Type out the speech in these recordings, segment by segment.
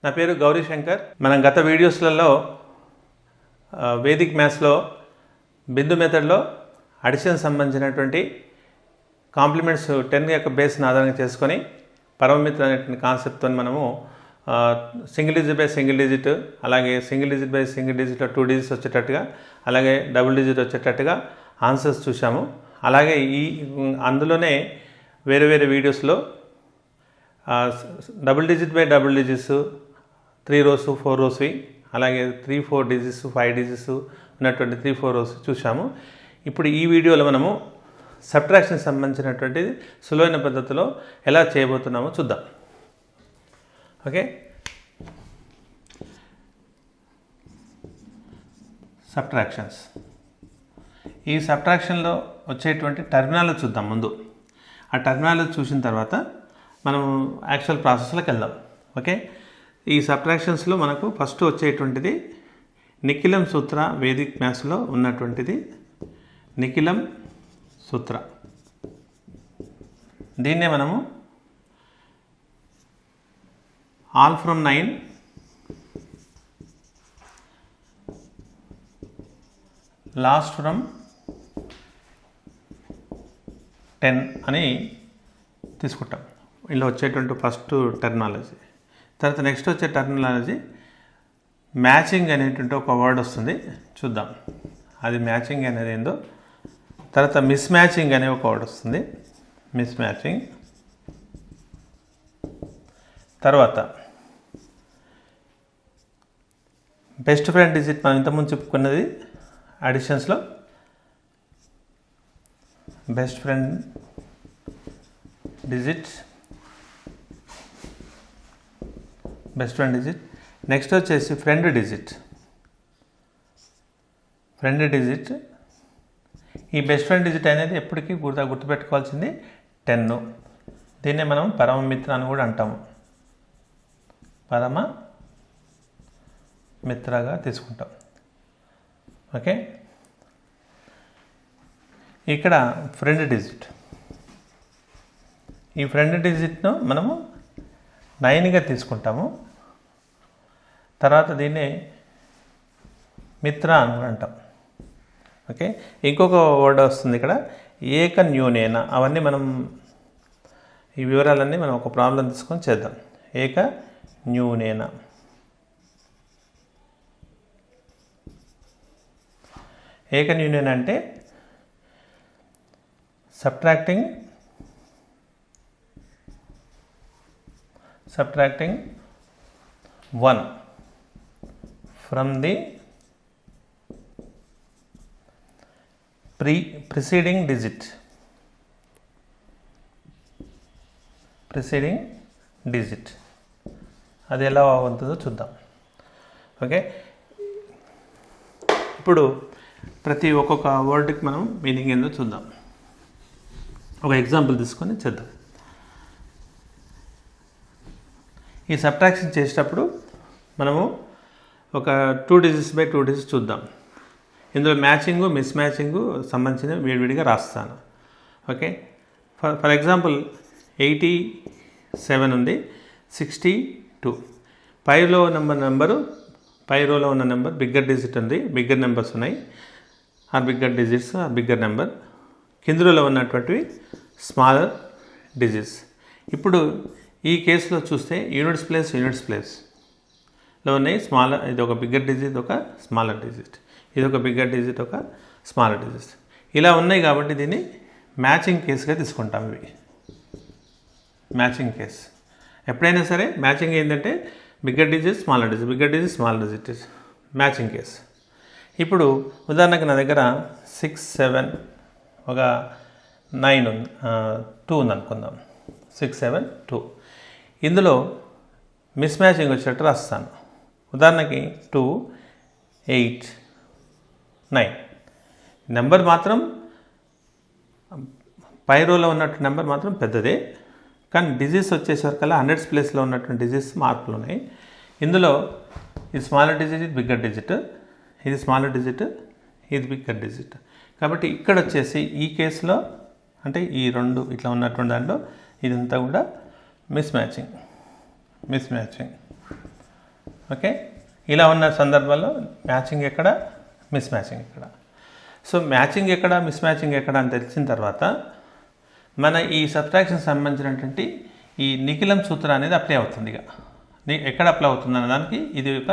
నా పేరు గౌరీ శంకర్. మనం గత వీడియోస్లలో వేదిక్ మ్యాథ్స్లో బిందు మెథడ్లో అడిషన్ సంబంధించినటువంటి కాంప్లిమెంట్స్ 10 యొక్క బేస్ని ఆధారంగా చేసుకొని పరమమిత్ర అనేటువంటి కాన్సెప్ట్తో మనము single digit by single digit, అలాగే సింగిల్ డిజిట్ బై సింగిల్ డిజిట్లో 2 డిజిట్స్ వచ్చేటట్టుగా, అలాగే డబుల్ డిజిట్ వచ్చేటట్టుగా ఆన్సర్స్ చూసాము. అలాగే అందులోనే వేరే వేరే వీడియోస్లో double digit by double digits 3 rows 4 rows, అలాగే 3-4 డిజిట్స్ 5 డిజిట్స్ ఉన్నటువంటి 3-4 rows చూసాము. ఇప్పుడు ఈ వీడియోలో మనము సబ్ట్రాక్షన్ సంబంధించినటువంటి సులువైన పద్ధతిలో ఎలా చేయబోతున్నామో చూద్దాం. Okay, subtractions. ఈ సబ్ట్రాక్షన్లో వచ్చేటువంటి టర్మినాలజీ చూద్దాం. ముందు ఆ టర్మినాలజీ చూసిన తర్వాత మనం యాక్చువల్ ప్రాసెస్లోకి వెళ్దాం. ఓకే, ఈ సబ్ట్రాక్షన్స్లో మనకు ఫస్ట్ వచ్చేటువంటిది నిఖిలం సూత్ర. వేదిక్ మ్యాథ్స్లో ఉన్నటువంటిది నిఖిలం సూత్ర. దీన్నే మనము ఆల్ ఫ్రమ్ 9 లాస్ట్ ఫ్రమ్ 10 అని తీసుకుంటాం. ఇలా వచ్చేటువంటి ఫస్ట్ టర్మినాలజీ. తర్వాత నెక్స్ట్ వచ్చే టర్మినాలజీ మ్యాచింగ్ అనేటువంటి ఒక వర్డ్ వస్తుంది, చూద్దాం అది మ్యాచింగ్ అనేది ఏందో. తర్వాత మిస్ మ్యాచింగ్ అనే ఒక వర్డ్ వస్తుంది, మిస్ మ్యాచింగ్. తర్వాత బెస్ట్ ఫ్రెండ్ డిజిట్, మనం ఇంతకుముందు చెప్పుకున్నది అడిషన్స్లో best friend digit, best friend digit. Next వచ్చేసి ఫ్రెండ్ డిజిట్. ఫ్రెండ్ డిజిట్, ఈ బెస్ట్ ఫ్రెండ్ డిజిట్ అనేది ఎప్పటికీ గుర్తుపెట్టుకోవాల్సింది 10. దీన్నే మనం పరమమిత్ర అని కూడా అంటాము, పరమ మిత్రగా తీసుకుంటాం. ఓకే, ఇక్కడ ఫ్రెండ్ డిజిట్, ఈ ఫ్రెండ్ డిజిట్ను మనము 9గా తీసుకుంటాము. తర్వాత దీన్ని మిత్ర అని కూడా అంటాం. ఓకే, ఇంకొక వర్డ్ వస్తుంది ఇక్కడ ఏక న్యూనేన. అవన్నీ మనం ఈ వివరాలన్నీ మనం ఒక ప్రాబ్లం తీసుకొని చేద్దాం. ఏక న్యూనేన. ఏక న్యూనేన అంటే subtracting 1 from the preceding digit. అది ఎలా అవుతుందో చూద్దాం. ఓకే, ఇప్పుడు ఒక్కొక్క వర్డ్కి మనం మీనింగ్ ఏందో చూద్దాం. ఒక ఎగ్జాంపుల్ తీసుకొని చేద్దాం. ఈ సబ్ట్రాక్షన్ చేసేటప్పుడు మనము ఒక 2 డిజిట్స్ బై 2 డిజిట్స్ చూద్దాం. ఇందులో మ్యాచింగు మిస్ మ్యాచింగు సంబంధించిన విడివిడిగా రాస్తాను. ఓకే, ఫర్ ఎగ్జాంపుల్ 87 ఉంది, 62. పై రోలో ఉన్న నెంబర్ బిగ్గర్ డిజిట్ ఉంది, బిగ్గర్ నెంబర్స్ ఉన్నాయి, or bigger digits or bigger number. కిందలో ఉన్నటువంటివి స్మాలర్ డిజిట్స్. ఇప్పుడు ఈ కేసులో చూస్తే యూనిట్స్ ప్లేస్లో ఉన్నాయి. ఇది ఒక బిగ్గర్ డిజిట్, ఒక స్మాలర్ డిజిట్, ఇది ఒక బిగ్గర్ డిజిట్, ఒక స్మాలర్ డిజిట్. ఇలా ఉన్నాయి కాబట్టి దీన్ని మ్యాచింగ్ కేసుగా తీసుకుంటాం. ఇవి మ్యాచింగ్ కేస్. ఎప్పుడైనా సరే మ్యాచింగ్ ఏంటంటే bigger digit smaller digit, bigger digit smaller digit, matching case. ఇప్పుడు ఉదాహరణకు నా దగ్గర 6, 7, ఒక 9 ఉంది, 2 ఉంది అనుకుందాం. 6, 7, 2. ఇందులో మిస్ మ్యాచింగ్ వచ్చేటట్టు రాస్తాను. ఉదాహరణకి 2, 8, 9. నెంబర్ మాత్రం పై రోలో ఉన్నట్టు నెంబర్ మాత్రం పెద్దదే, కానీ డిజిట్స్ వచ్చేసరికల్లా 100s ప్లేస్లో ఉన్నటువంటి డిజిట్స్ మార్పులు ఉన్నాయి. ఇందులో ఇది స్మాలర్ డిజిట్, ఇది బిగ్గర్ డిజిట్, ఇది స్మాలర్ డిజిట్, ఇది బిగ్గర్ డిజిట్. కాబట్టి ఇక్కడ వచ్చేసి ఈ కేసులో అంటే ఈ 2 ఇట్లా ఉన్నటువంటి దాంట్లో ఇదంతా కూడా మిస్ మ్యాచింగ్. ఓకే, ఇలా ఉన్న సందర్భాల్లో మ్యాచింగ్ ఎక్కడ, మిస్ మ్యాచింగ్ ఎక్కడ. సో మ్యాచింగ్ ఎక్కడ, మిస్ మ్యాచింగ్ ఎక్కడ అని తెలిసిన తర్వాత మన ఈ సబ్ట్రాక్షన్ సంబంధించినటువంటి ఈ నిఖిలం సూత్రం అనేది అప్లై అవుతుంది. ఇక ఎక్కడ అప్లై అవుతుంది అనే దానికి ఇది ఒక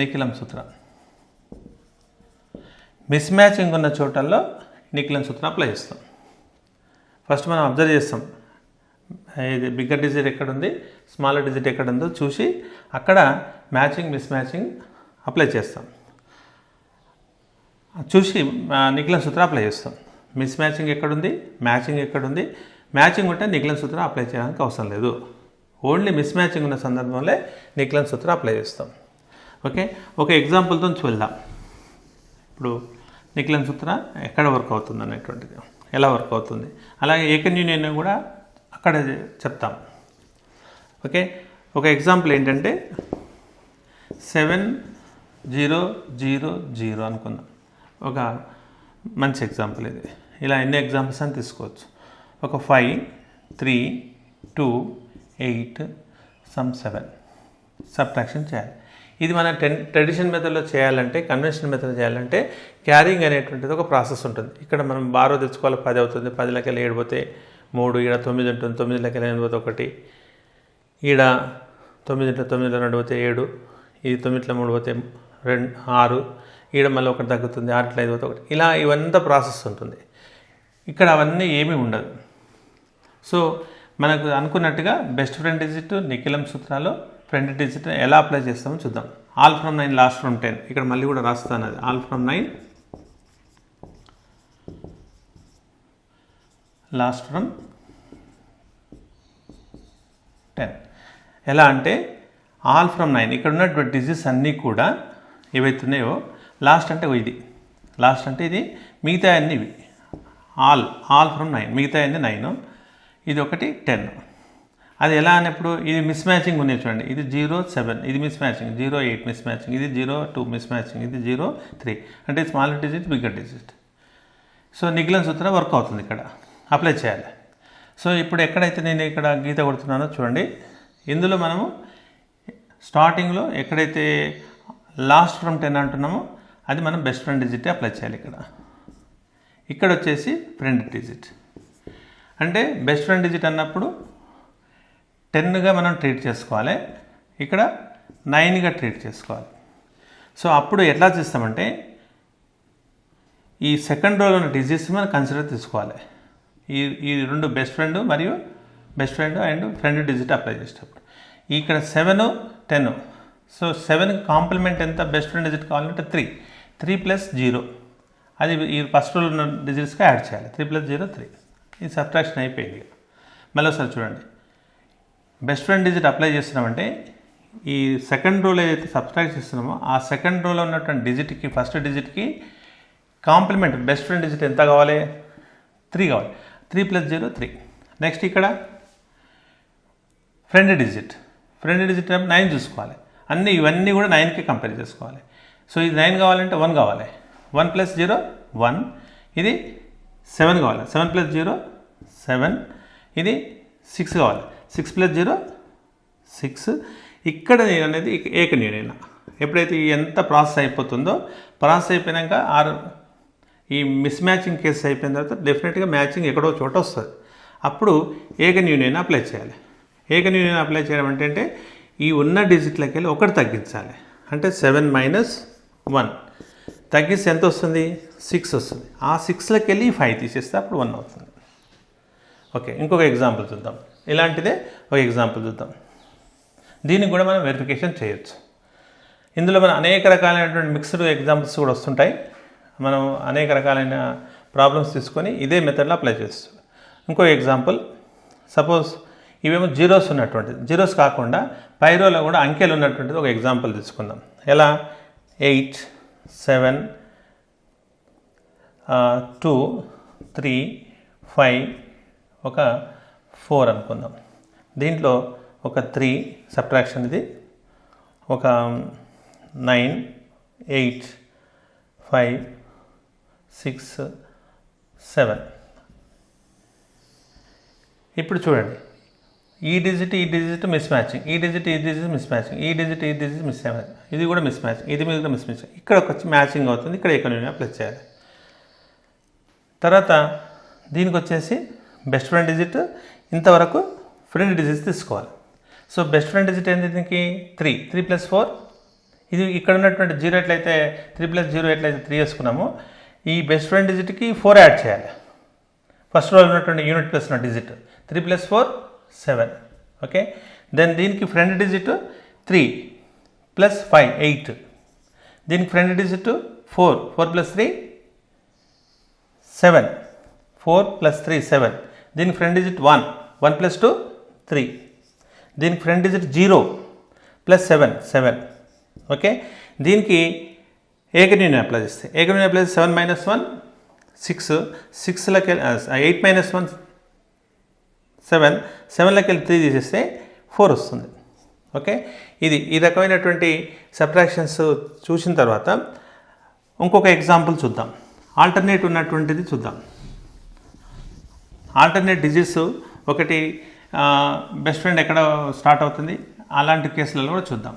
నిఖిలం సూత్రం. మిస్ మ్యాచింగ్ ఉన్న చోటల్లో నిఖిలం సూత్రం అప్లై చేస్తాం. ఫస్ట్ మనం అబ్జర్వ్ చేస్తాం, ఇది బిగ్గర్ డిజిట్ ఎక్కడ ఉంది, స్మాలర్ డిజిట్ ఎక్కడ ఉందో చూసి అక్కడ మ్యాచింగ్ మిస్ మ్యాచింగ్ అప్లై చేస్తాం. చూసి నిఖిలం సూత్రం అప్లై చేస్తాం. మిస్ మ్యాచింగ్ ఎక్కడుంది, మ్యాచింగ్ ఎక్కడుంది, మ్యాచింగ్ ఉంటే నిఖిలం సూత్రం అప్లై చేయడానికి అవసరం లేదు. ఓన్లీ మిస్ మ్యాచింగ్ ఉన్న సందర్భంలో నిఖిలం సూత్రం అప్లై చేస్తాం. ఓకే, ఒక ఎగ్జాంపుల్తో చూద్దాం. ఇప్పుడు నిఖిలం సూత్రం ఎక్కడ వర్క్ అవుతుంది అనేటువంటిది, ఎలా వర్క్ అవుతుంది, అలాగే ఏకన్యూనియన్ కూడా అక్కడ చెప్తాం. ఓకే, ఒక ఎగ్జాంపుల్ ఏంటంటే 7 0 0 0 అనుకుందాం. ఒక మంచి ఎగ్జాంపుల్ ఇది. ఇలా ఎన్ని ఎగ్జాంపుల్స్ అని తీసుకోవచ్చు. ఒక 5 3 2 8 7 సబ్ట్రాక్షన్ చేయాలి. ఇది మన ట్రెడిషన్ మెథడ్లో చేయాలంటే, కన్వెన్షనల్ మెథడ్ చేయాలంటే క్యారింగ్ అనేటువంటిది ఒక ప్రాసెస్ ఉంటుంది. ఇక్కడ మనం బారో తెచ్చుకోవాలి, 10 అవుతుంది, 10 లెక్కలు 7 పోతే 3, ఈడ 9 ఉంటుంది, 9 లెక్కలు 8 పోతే 1, ఈడ 9 9 2 పోతే 7, ఇది 9 3 పోతే 2 6, ఈడ మళ్ళీ 1 తగ్గుతుంది, 6 5 పోతే 1, ఇలా ఇవంతా ప్రాసెస్ ఉంటుంది. ఇక్కడ అవన్నీ ఏమీ ఉండదు. సో మనకు అనుకున్నట్టుగా బెస్ట్ ఫ్రెండ్ డిజిట్ నిఖిలం సూత్రాలు ఫ్రెండ్ డిజిట్ ఎలా అప్లై చేస్తామో చూద్దాం. ఆల్ ఫ్రమ్ 9 లాస్ట్ ఫ్రమ్ 10, ఇక్కడ మళ్ళీ కూడా రాస్తాను, అది ఆల్ ఫ్రమ్ 9 లాస్ట్ ఫ్రమ్ 10. ఎలా అంటే ఆల్ ఫ్రమ్ 9 ఇక్కడ ఉన్నటువంటి డిజిట్స్ అన్నీ కూడా ఏవైతే ఉన్నాయో లాస్ట్ అంటే ఇది, లాస్ట్ అంటే ఇది, మిగతా అన్నీ ఇవి. ఆల్ ఫ్రమ్ 9, మిగతా అన్నీ 9, ఇది ఒకటి 10. అది ఎలా అన్నప్పుడు ఇది మిస్ మ్యాచింగ్ ఉన్నాయి చూడండి, ఇది 0 7, ఇది మిస్ మ్యాచింగ్, 0 8 మిస్ మ్యాచింగ్, ఇది 0 2 మిస్ మ్యాచింగ్, ఇది 0 3, అంటే smaller digit bigger digit. So Nikhilam సూత్రం వర్క్ అవుతుంది, ఇక్కడ అప్లై చేయాలి. సో ఇప్పుడు ఎక్కడైతే నేను ఇక్కడ గీత కొడుతున్నానో చూడండి, ఇందులో మనము స్టార్టింగ్లో ఎక్కడైతే లాస్ట్ ఫ్రమ్ 10 అంటున్నామో అది మనం బెస్ట్ ఫ్రెండ్ డిజిట్ అప్లై చేయాలి. ఇక్కడ వచ్చేసి ఫ్రెండ్ డిజిట్ అంటే బెస్ట్ ఫ్రెండ్ డిజిట్ అన్నప్పుడు 10గా మనం ట్రీట్ చేసుకోవాలి, ఇక్కడ 9గా ట్రీట్ చేసుకోవాలి. సో అప్పుడు ఎట్లా చేస్తామంటే ఈ సెకండ్ రోలో ఉన్న డిజిట్స్ మనం కన్సిడర్ తీసుకోవాలి. ఈ రెండు బెస్ట్ ఫ్రెండ్ మరియు best friend and friend digit apply చేసేటప్పుడు ఇక్కడ 7 10. సో 7కి కాంప్లిమెంట్ ఎంత బెస్ట్ ఫ్రెండ్ డిజిట్ కావాలంటే 3 ప్లస్ 0, అది ఈ ఫస్ట్ రోలో ఉన్న డిజిట్స్కి యాడ్ చేయాలి. 3 + 0 3. ఈ సబ్ట్రాక్షన్ అయిపోయింది. మళ్ళీ ఒకసారి చూడండి, బెస్ట్ ఫ్రెండ్ డిజిట్ అప్లై చేస్తున్నామంటే ఈ సెకండ్ రోలో ఏదైతే సబ్ట్రాక్ట్ చేస్తున్నామో ఆ సెకండ్ రోలో ఉన్నటువంటి డిజిట్కి ఫస్ట్ డిజిట్కి కాంప్లిమెంట్ బెస్ట్ ఫ్రెండ్ డిజిట్ ఎంత కావాలి, 3 కావాలి. 3 + 0 3. నెక్స్ట్ ఇక్కడ ఫ్రెండ్ డిజిట్ 9 చూసుకోవాలి. ఇవన్నీ కూడా 9కి కంపేర్ చేసుకోవాలి. సో ఇది 9 కావాలంటే 1 కావాలి, 1 + 0 1, ఇది 7 కావాలి, 7 + 0 7, ఇది 6 కావాలి, 6 + 0 6. ఇక్కడ అనేది ఏకన్యూనియన్. ఎప్పుడైతే ఎంత ప్రాసెస్ అయిపోతుందో, ప్రాసెస్ అయిపోయాక ఈ మిస్ మ్యాచింగ్ కేసు అయిపోయిన తర్వాత డెఫినెట్గా మ్యాచింగ్ ఎక్కడో చోట వస్తుంది. అప్పుడు ఏకన్యూనియన్ అప్లై చేయాలి. ఏకన్యూనియన్ అప్లై చేయడం అంటే ఈ ఉన్న డిజిట్లకి వెళ్ళి 1 తగ్గించాలి. అంటే 7 - 1 తగ్గిస్తే ఎంత వస్తుంది, 6 వస్తుంది. ఆ 6లోకి వెళ్ళి 5 తీసేస్తే అప్పుడు 1 అవుతుంది. ఓకే, ఇంకొక ఎగ్జాంపుల్ చూద్దాం. ఇలాంటిదే ఒక ఎగ్జాంపుల్ చూద్దాం. దీనికి కూడా మనం వెరిఫికేషన్ చేయొచ్చు. ఇందులో మనం అనేక రకాలైనటువంటి మిక్స్డ్ ఎగ్జాంపుల్స్ కూడా వస్తుంటాయి. మనం అనేక రకాలైన ప్రాబ్లమ్స్ తీసుకొని ఇదే మెథడ్లో అప్లై చేస్తాం. ఇంకో ఎగ్జాంపుల్, సపోజ్ ఇవేమో జీరోస్ ఉన్నటువంటిది, జీరోస్ కాకుండా పైరోలో కూడా అంకెలు ఉన్నటువంటిది ఒక ఎగ్జాంపుల్ తీసుకుందాం. ఎలా 8 7 2 3 5 ఒక 4 అనుకుందాం. దీంట్లో ఒక 3 సబ్ట్రాక్షన్, ఇది ఒక 9 8 5 6 7. ఇప్పుడు చూడండి, ఈ డిజిట్ మిస్ మ్యాచింగ్, ఈ డిజిట్ మిస్ మ్యాచింగ్, ఈ డిజిట్ మిస్ మ్యాచింగ్, ఇది కూడా మిస్ మ్యాచింగ్, ఇది మీద మిస్ మ్యాచింగ్. ఇక్కడ ఒక మ్యాచింగ్ అవుతుంది, ఇక్కడ ఏకన్యూని అప్లై చేయాలి. తర్వాత దీనికి వచ్చేసి బెస్ట్ ఫ్రెండ్ డిజిట్ ఇంతవరకు ఫ్రెండ్ డిజిట్స్ తీసుకోవాలి. సో బెస్ట్ ఫ్రెండ్ డిజిట్ ఏంటి దీనికి 3 + 4. ఇది ఇక్కడ ఉన్నటువంటి 0 ఎట్లయితే 3 + 0 ఎట్లయితే 3 వేసుకున్నామో ఈ బెస్ట్ ఫ్రెండ్ డిజిట్కి 4 యాడ్ చేయాలి. ఫస్ట్ రోజు ఉన్నటువంటి యూనిట్ ప్లస్ ఉన్న డిజిట్ 3 + 4 7. ఓకే, దెన్ దీనికి ఫ్రెండ్ డిజిట్ 3 + 5 8. దీనికి ఫ్రెండ్ డిజిట్ 4 + 3 7. 4 + 3 7. దీనికి ఫ్రెండ్ డిజిట్ 1 + 2 3. దీనికి ఫ్రెండ్ డిజిట్ 0 + 7 7. ఓకే, దీనికి ఏకన్యూని అప్లై చేస్తే 7 - 1 6. 6లోకి 8 - 1 7. 7లోకి 3 తీసేస్తే 4 వస్తుంది. ఓకే, ఈ రకమైనటువంటి సబ్ట్రాక్షన్స్ చూసిన తర్వాత ఇంకొక ఎగ్జాంపుల్ చూద్దాం. ఆల్టర్నేట్ ఉన్నటువంటిది చూద్దాం. ఆల్టర్నేట్ డిజిట్స్ ఒకటి బెస్ట్ ఫ్రెండ్ ఎక్కడ స్టార్ట్ అవుతుంది అలాంటి కేసులలో కూడా చూద్దాం.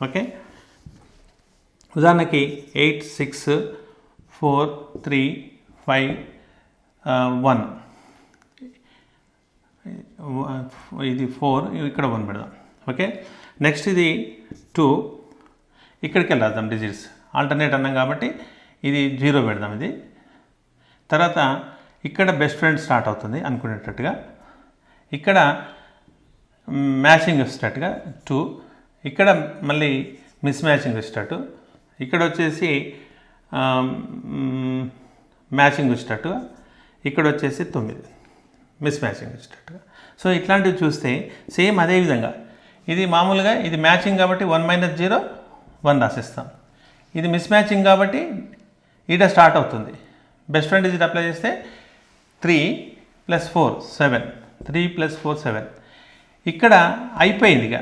ఓకే, ఉదాహరణకి 8 6 4 3 5 1. ఇది 4, ఇక్కడ 1 పెడదాం. ఓకే, నెక్స్ట్ ఇది 2, ఇక్కడికి వెళ్ళాదాం డిజిట్స్. ఆల్టర్నేట్ అన్నాం కాబట్టి ఇది 0 పెడదాం. ఇది తర్వాత ఇక్కడ బెస్ట్ ఫ్రెండ్ స్టార్ట్ అవుతుంది అనుకునేటట్టుగా, ఇక్కడ మ్యాచింగ్ వచ్చేటట్టుగా 2, ఇక్కడ మళ్ళీ మిస్ మ్యాచింగ్ వచ్చేటట్టు, ఇక్కడ వచ్చేసి మ్యాచింగ్ వచ్చేటట్టుగా, ఇక్కడ వచ్చేసి 9 మిస్ మ్యాచింగ్ వచ్చేటట్టుగా. సో ఇట్లాంటివి చూస్తే సేమ్ అదే విధంగా ఇది మామూలుగా ఇది మ్యాచింగ్ కాబట్టి 1 - 0 1 రాసిస్తాం. ఇది మిస్ మ్యాచింగ్ కాబట్టి ఈడ స్టార్ట్ అవుతుంది. బెస్ట్ ఫ్రెండ్ డిజిట్ అప్లై చేస్తే 3 + 4 7. 3 + 4 7. ఇక్కడ అయిపోయింది. ఇక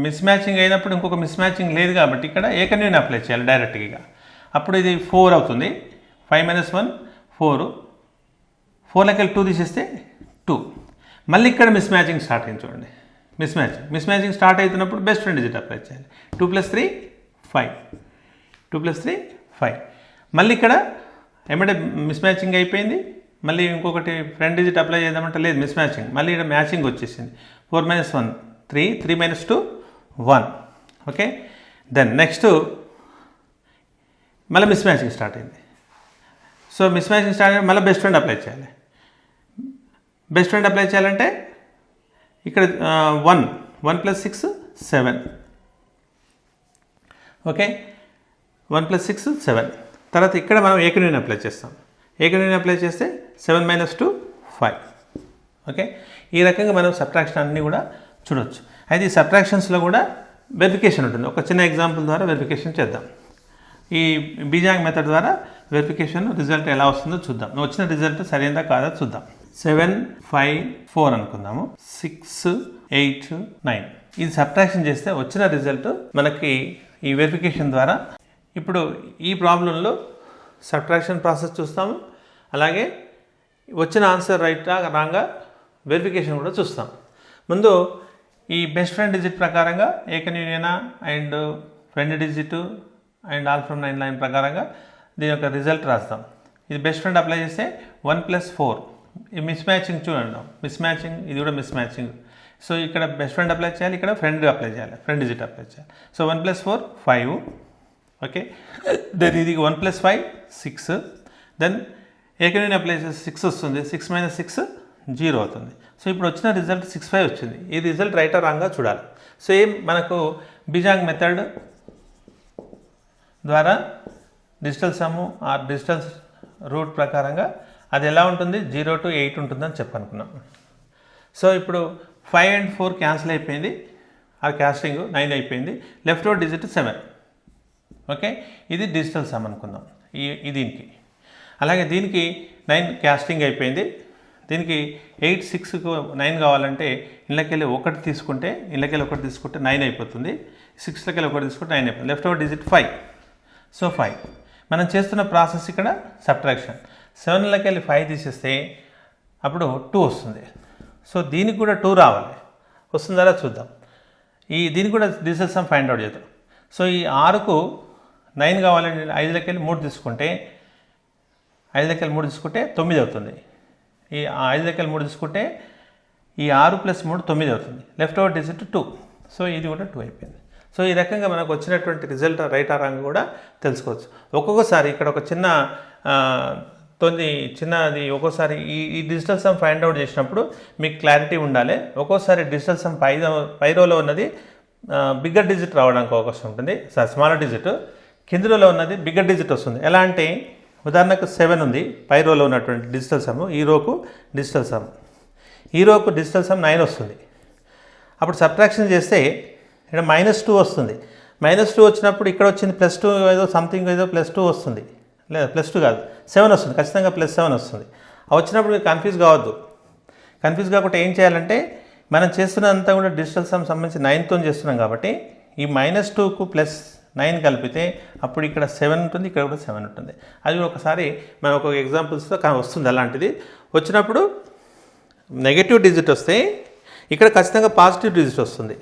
మిస్ మ్యాచింగ్ అయినప్పుడు ఇంకొక మిస్ మ్యాచింగ్ లేదు కాబట్టి ఇక్కడ ఏకన్యూని అప్లై చేయాలి డైరెక్ట్గా. అప్పుడు ఇది 4 అవుతుంది. 5 - 1 4. 4లోకి 2 తీసేస్తే 2. మళ్ళీ ఇక్కడ మిస్ మ్యాచింగ్ స్టార్ట్ అయింది చూడండి. మిస్ మ్యాచింగ్ స్టార్ట్ అవుతున్నప్పుడు బెస్ట్ ఫ్రెండ్ డిజిట్ అప్లై చేయాలి. 2 + 3 5. 2 + 3 5. మళ్ళీ ఇక్కడ ఏమంటే మిస్ మ్యాచింగ్ అయిపోయింది. మళ్ళీ ఇంకొకటి ఫ్రెండ్ డిజిట్ అప్లై చేద్దామంటే లేదు మిస్ మ్యాచింగ్. మళ్ళీ ఇక్కడ మ్యాచింగ్ వచ్చేసింది. 4 - 1 3. 3 - 2 1. ఓకే, దెన్ నెక్స్ట్ మళ్ళీ మిస్ మ్యాచింగ్ స్టార్ట్ అయింది. సో మిస్ మ్యాచింగ్ స్టార్ట్ అయ్యి మళ్ళీ బెస్ట్ ఫ్రెండ్ అప్లై చేయాలి. బెస్ట్ ఫ్రెండ్ అప్లై చేయాలంటే ఇక్కడ 1 + 6 7. ఓకే, 1 + 6 7. తర్వాత ఇక్కడ మనం ఏకన్యూని అప్లై చేస్తాం. ఏకన్యూని అప్లై చేస్తే 7 - 2 5. ఓకే, ఈ రకంగా మనం సబ్ట్రాక్షన్ అన్నీ కూడా చూడవచ్చు. అయితే ఈ సబ్ట్రాక్షన్స్లో కూడా వెరిఫికేషన్ ఉంటుంది. ఒక చిన్న ఎగ్జాంపుల్ ద్వారా వెరిఫికేషన్ చేద్దాం. ఈ బీజాంగ్ మెథడ్ ద్వారా వెరిఫికేషన్ రిజల్ట్ ఎలా వస్తుందో చూద్దాం. వచ్చిన రిజల్ట్ సరైనదా కాదా చూద్దాం. 7 5 4 అనుకుందాము. 6 8 9. ఇది సబ్ట్రాక్షన్ చేస్తే వచ్చిన రిజల్ట్ మనకి ఈ వెరిఫికేషన్ ద్వారా. ఇప్పుడు ఈ ప్రాబ్లంలో సబ్ట్రాక్షన్ ప్రాసెస్ చూస్తాము, అలాగే వచ్చిన ఆన్సర్ రైటా రాంగా వెరిఫికేషన్ కూడా చూస్తాం. ముందు ఈ బెస్ట్ ఫ్రెండ్ డిజిట్ ప్రకారంగా ఏకన్యూనియనా and friend digit and all from 9 line ప్రకారంగా దీని యొక్క రిజల్ట్ రాస్తాం. ఇది బెస్ట్ ఫ్రెండ్ అప్లై చేస్తే 1 + 4. ఈ మిస్ మ్యాచింగ్ చూడండి, మిస్ మ్యాచింగ్, ఇది కూడా మిస్ మ్యాచింగ్. సో ఇక్కడ బెస్ట్ ఫ్రెండ్ అప్లై చేయాలి, ఇక్కడ ఫ్రెండ్ అప్లై చేయాలి, ఫ్రెండ్ డిజిట్ అప్లై చేయాలి. సో 1 + 4 5. ఓకే, దెన్ ఇది 1 + 5 6. దెన్ ఏకన్యూని అప్లై చేస్తే 6 వస్తుంది. 6 - 6 0 అవుతుంది. సో ఇప్పుడు వచ్చిన రిజల్ట్ 6 5 వచ్చింది. ఈ రిజల్ట్ రైట్ ఆర్ రాంగ్గా చూడాలి. సేమ్ మనకు బీజాంగ్ మెథడ్ ద్వారా digital sum or digital root ప్రకారంగా అది ఎలా ఉంటుంది 0 to 8 ఉంటుందని చెప్పనుకున్నాం. సో ఇప్పుడు 5 and 4 క్యాన్సిల్ అయిపోయింది, ఆ క్యాస్టింగ్ 9 అయిపోయింది. Left over digit 7. ఓకే, ఇది డిజిటల్ సమ్ అనుకుందాం దీనికి. అలాగే దీనికి 9 క్యాస్టింగ్ అయిపోయింది. దీనికి 8 6కు 9 కావాలంటే ఇళ్ళకెళ్ళి 1 తీసుకుంటే 9 అయిపోతుంది. 6లోకి 1 తీసుకుంటే 9 అయిపోతుంది. Left over digit 5. సో 5. మనం చేస్తున్న ప్రాసెస్ ఇక్కడ సబ్ట్రాక్షన్. 7లోకి 5 తీసేస్తే అప్పుడు 2 వస్తుంది. సో దీనికి కూడా 2 రావాలి. వస్తుందా చూద్దాం. దీన్ని కూడా డిజిటల్ సమ్ ఫైండ్ అవుట్ చేద్దాం. సో ఈ 6కు 9 కావాలంటే 5లోకి వెళ్ళి 3 తీసుకుంటే 5లోకి వెళ్ళి 3 తీసుకుంటే 9 అవుతుంది. ఈ 5లోకి వెళ్ళి 3 తీసుకుంటే ఈ 6 + 3 9 అవుతుంది. Left over digit 2. సో ఇది కూడా 2 అయిపోయింది. సో ఈ రకంగా మనకు వచ్చినటువంటి రిజల్ట్ రైట్ ఆర్ రాంగ్ కూడా తెలుసుకోవచ్చు. ఒక్కొక్కసారి ఇక్కడ ఒక చిన్నది ఒక్కోసారి ఈ డిజిటల్ సమ్ ఫైండ్ అవుట్ చేసినప్పుడు మీకు క్లారిటీ ఉండాలి. ఒక్కోసారి డిజిటల్ సమ్ పై రోలో ఉన్నది బిగ్గర్ డిజిట్ రావడానికి అవకాశం ఉంటుంది, స్మాలర్ డిజిట్. కింది రోలో ఉన్నది బిగ్గర్ డిజిట్ వస్తుంది. ఎలా అంటే ఉదాహరణకు 7 ఉంది పై రోలో ఉన్నటువంటి డిజిటల్ సమ్, ఈ రోకు డిజిటల్ సమ్, ఈ రోకు డిజిటల్ సమ్ 9 వస్తుంది. అప్పుడు సబ్ట్రాక్షన్ చేస్తే ఇక్కడ -2 వస్తుంది. -2 వచ్చినప్పుడు ఇక్కడ వచ్చింది +2 ఏదో సంథింగ్ ఏదో +2 వస్తుంది, లేదా +2 కాదు 7 వస్తుంది, ఖచ్చితంగా +7 వస్తుంది. వచ్చినప్పుడు మీరు కన్ఫ్యూజ్ కావద్దు. కన్ఫ్యూజ్ కాకుండా ఏం చేయాలంటే మనం చేస్తున్నంతా కూడా డిజిటల్ సమ్ సంబంధించి 9తో చేస్తున్నాం కాబట్టి ఈ -2కు +9 కలిపితే అప్పుడు ఇక్కడ 7 ఉంటుంది, ఇక్కడ కూడా 7 ఉంటుంది. అది ఒకసారి మనం ఒక ఎగ్జాంపుల్స్తో వస్తుంది. అలాంటిది వచ్చినప్పుడు నెగటివ్ డిజిట్ వస్తే ఇక్కడ ఖచ్చితంగా పాజిటివ్ డిజిట్ వస్తుంది.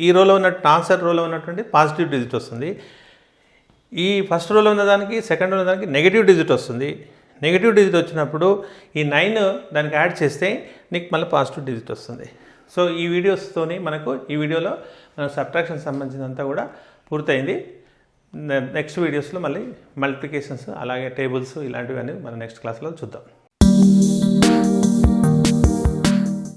ఈ రోలో ఉన్న ఆన్సర్ రోలో ఉన్నటువంటి పాజిటివ్ డిజిట్ వస్తుంది. ఈ ఫస్ట్ రోలో ఉన్నదానికి సెకండ్ రోలో ఉన్నదానికి నెగటివ్ డిజిట్ వస్తుంది. నెగటివ్ డిజిట్ వచ్చినప్పుడు ఈ 9 దానికి యాడ్ చేస్తే నీకు మళ్ళీ పాజిటివ్ డిజిట్ వస్తుంది. సో ఈ వీడియోస్తోని ఈ వీడియోలో మనకు సబ్ట్రాక్షన్ సంబంధించినంతా కూడా పూర్తయింది. నెక్స్ట్ వీడియోస్లో మళ్ళీ మల్టిప్లికేషన్స్ అలాగే టేబుల్స్ ఇలాంటివన్నీ మనం నెక్స్ట్ క్లాస్లో చూద్దాం.